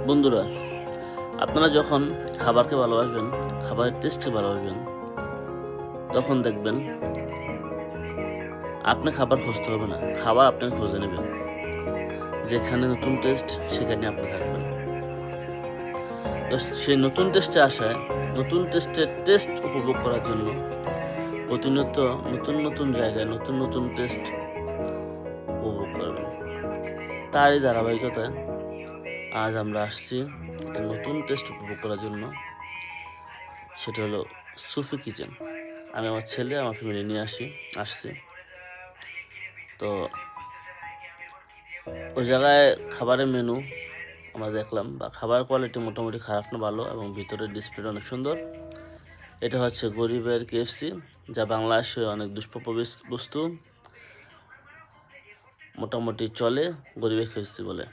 বন্ধুরা, আপনারা যখন খাবারকে ভালোবাসবেন, খাবারের টেস্টকে ভালোবাসবেন, তখন দেখবেন আপনি খাবার খুঁজতে হবে না, খাবার আপনাকে খুঁজে নেবেন। যেখানে নতুন টেস্ট সেখানে আপনি থাকবেন। তো সেই নতুন টেস্টে আসায়, নতুন টেস্ট উপভোগ করার জন্য প্রতিনিয়ত নতুন নতুন জায়গায় নতুন নতুন টেস্ট উপভোগ করবেন। তারই ধারাবাহিকতায় আজ আমরা আসছি একটা নতুন টেস্ট উপভোগ করার জন্য। সেটা হলো সুফি কিচেন। আমি আমার ছেলে, আমার ফ্যামিলি নিয়ে আসছি। তো ওই জায়গায় খাবারের মেনু আমরা দেখলাম, বা খাবার কোয়ালিটি মোটামুটি খারাপ না, ভালো, এবং ভিতরের ডিসপ্লেটা অনেক সুন্দর। এটা হচ্ছে গরিবের কেএফসি, যা বাংলাদেশে অনেক দুষ্প্রাপ্য বস্তু, মোটামুটি চলে, গরিবের কেএফসি বলে।